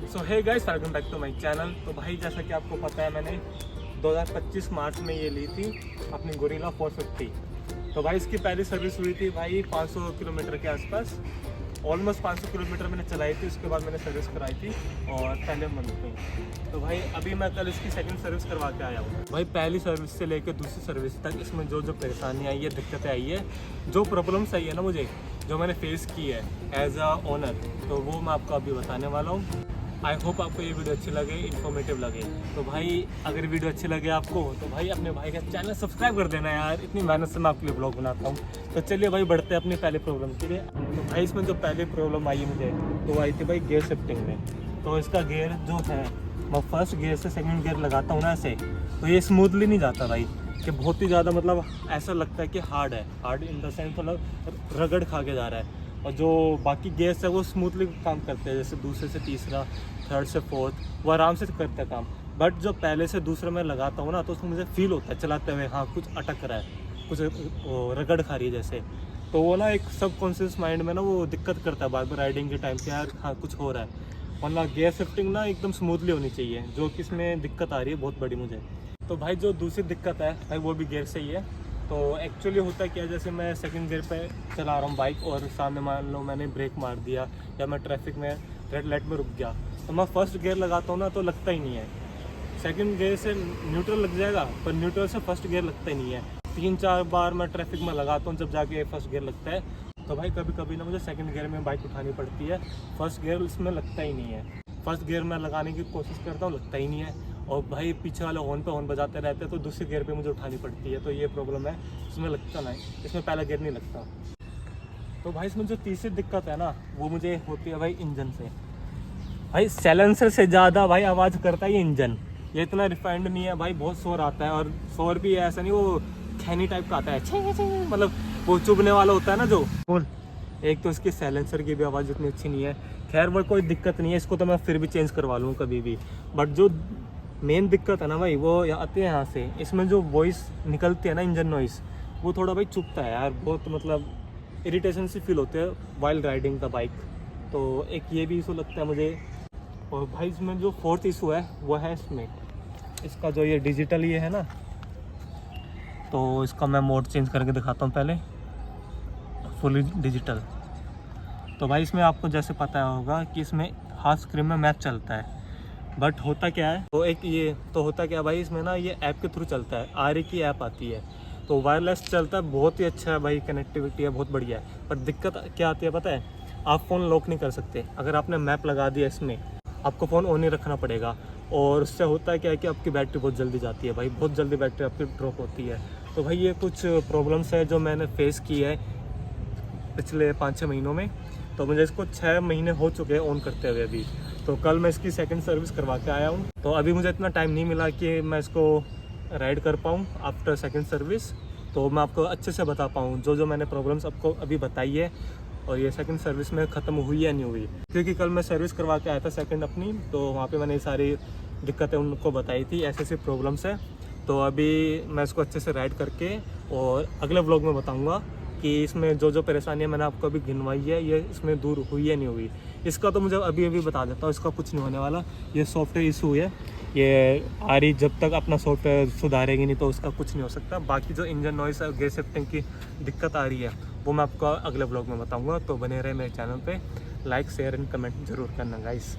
So hey guys, welcome back to my channel. तो भाई जैसा कि आपको पता है, मैंने 2025 मार्च में ये ली थी अपनी गोरिल्ला 450। तो भाई इसकी पहली सर्विस हुई थी भाई 500 किलोमीटर के आसपास। ऑलमोस्ट 500 किलोमीटर मैंने चलाई थी, उसके बाद मैंने सर्विस कराई थी और पहले मंथ में। तो भाई अभी मैं कल इसकी सेकंड सर्विस करवा के आया हूँ। भाई पहली सर्विस से लेकर दूसरी सर्विस तक इसमें जो परेशानी आई है, दिक्कतें आई है, जो प्रॉब्लम्स आई है ना मुझे, जो मैंने फेस की है एज अ ओनर, तो वो मैं आपको अभी बताने वाला हूँ। आई होप आपको ये वीडियो अच्छी लगे, इन्फॉर्मेटिव लगे। तो भाई अगर वीडियो अच्छी लगे आपको, तो भाई अपने भाई का चैनल सब्सक्राइब कर देना यार, इतनी मेहनत से मैं आपके लिए ब्लॉग बनाता हूँ। तो चलिए भाई बढ़ते हैं अपनी पहले प्रॉब्लम के लिए। तो भाई इसमें जो पहली प्रॉब्लम आई मुझे, तो आई थी भाई गियर शिफ्टिंग में। तो इसका गियर जो है, मैं फर्स्ट गियर से सेकंड गियर लगाता हूँ ना ऐसे, तो ये स्मूथली नहीं जाता भाई, कि बहुत ही ज़्यादा मतलब ऐसा लगता है कि हार्ड है। हार्ड इन द सेंस मतलब रगड़ खा के जा रहा है। और जो बाकी गेयर्स है वो स्मूथली काम करते हैं, जैसे दूसरे से तीसरा, थर्ड से फोर्थ, वो आराम से करते हैं काम। बट जो पहले से दूसरे में लगाता हूँ ना, तो उसमें मुझे फील होता है चलाते हुए, हाँ कुछ अटक रहा है, कुछ रगड़ खा रही है जैसे। तो वो ना एक सबकॉन्शियस माइंड में ना वो दिक्कत करता है बार बार राइडिंग के टाइम पे, यार हाँ कुछ हो रहा है। वरना गियर शिफ्टिंग ना एकदम स्मूथली होनी चाहिए, जो कि इसमें दिक्कत आ रही है बहुत बड़ी मुझे। तो भाई जो दूसरी दिक्कत है भाई, वो भी गियर से ही है। तो एक्चुअली होता क्या है, जैसे मैं सेकंड गियर पे चला रहा हूँ बाइक और सामने मान लो मैंने ब्रेक मार दिया या मैं ट्रैफिक में रेड लाइट में रुक गया, तो मैं फर्स्ट गियर लगाता हूँ ना तो लगता ही नहीं है। सेकंड गियर से न्यूट्रल लग जाएगा, पर न्यूट्रल से फर्स्ट गियर लगता ही नहीं है। 3-4 बार मैं ट्रैफिक में लगाता हूँ जब जाके फर्स्ट गियर लगता है। तो भाई कभी कभी ना मुझे सेकंड गियर में बाइक उठानी पड़ती है, फर्स्ट गियर इसमें लगता ही नहीं है। फर्स्ट गियर में लगाने की कोशिश करता हूँ, लगता ही नहीं है। और भाई पीछे वाले हॉर्न पे हॉर्न बजाते रहते हैं, तो दूसरे गियर पे मुझे उठानी पड़ती है। तो ये प्रॉब्लम है, इसमें लगता नहीं, इसमें पहला गियर नहीं लगता। तो भाई इसमें जो तीसरी दिक्कत है ना, वो मुझे होती है भाई इंजन से। भाई साइलेंसर से ज़्यादा भाई आवाज़ करता है ये इंजन। ये इतना रिफाइंड नहीं है भाई, बहुत शोर आता है। और शोर भी ऐसा नहीं वो खैनी टाइप का आता है, मतलब वो चुभने वाला होता है ना जो बोल। एक तो इसकी साइलेंसर की भी आवाज़ इतनी अच्छी नहीं है। खैर वो कोई दिक्कत नहीं है, इसको तो मैं फिर भी चेंज करवा लूँ कभी भी। बट जो मेन दिक्कत है ना भाई, वो आती है यहाँ से। इसमें जो वॉइस निकलती है ना, इंजन नॉइस, वो थोड़ा भाई चुभता है यार, बहुत मतलब इरिटेशन सी फील होते हैं वाइल राइडिंग का बाइक। तो एक ये भी इशू लगता है मुझे। और भाई इसमें जो फोर्थ इशू है वो है इसमें, इसका जो ये डिजिटल ये है ना, तो इसका मैं मोड चेंज करके दिखाता हूँ पहले, फुली डिजिटल। तो भाई इसमें आपको जैसे पता होगा कि इसमें हाफ स्क्रीन में मैप चलता है। बट होता क्या है, तो एक ये तो होता क्या है भाई, इसमें ना ये ऐप के थ्रू चलता है, आर की ऐप आती है, तो वायरलेस चलता है, बहुत ही अच्छा है भाई, कनेक्टिविटी है बहुत बढ़िया है। पर दिक्कत क्या आती है पता है, आप फ़ोन लॉक नहीं कर सकते। अगर आपने मैप लगा दिया इसमें, आपको फ़ोन ऑन ही रखना पड़ेगा। और उससे होता है क्या है कि आपकी बैटरी बहुत जल्दी जाती है भाई, बहुत जल्दी बैटरी आपकी ड्रॉप होती है। तो भाई ये कुछ प्रॉब्लम्स है जो मैंने फेस की है पिछले 5-6 महीनों में। तो मुझे इसको 6 महीने हो चुके हैं ऑन करते हुए अभी। तो कल मैं इसकी सेकंड सर्विस करवा के आया हूँ। तो अभी मुझे इतना टाइम नहीं मिला कि मैं इसको राइड कर पाऊँ आफ्टर सेकंड सर्विस, तो मैं आपको अच्छे से बता पाऊँ जो जो मैंने प्रॉब्लम्स आपको अभी बताई है, और ये सेकंड सर्विस में ख़त्म हुई या नहीं हुई। क्योंकि कल मैं सर्विस करवा के आया था सेकंड अपनी, तो वहाँ पे मैंने ये सारी दिक्कतें उनको बताई थी, ऐसे ऐसी प्रॉब्लम्स है। तो अभी मैं इसको अच्छे से राइड करके और अगले व्लॉग में बताऊँगा कि इसमें जो जो परेशानियाँ मैंने आपको अभी गिनवाई है, ये इसमें दूर हुई या नहीं हुई। इसका तो मुझे अभी बता देता हूँ, इसका कुछ नहीं होने वाला। ये सॉफ्टवेयर इशू है, ये आ रही, जब तक अपना सॉफ्टवेयर सुधारेगी नहीं तो उसका कुछ नहीं हो सकता। बाकी जो इंजन नॉइस और गियर शिफ्टिंग की दिक्कत आ रही है, वो मैं आपको अगले व्लॉग में बताऊँगा। तो बने रहे मेरे चैनल पर, लाइक शेयर एंड कमेंट जरूर करना गाइस।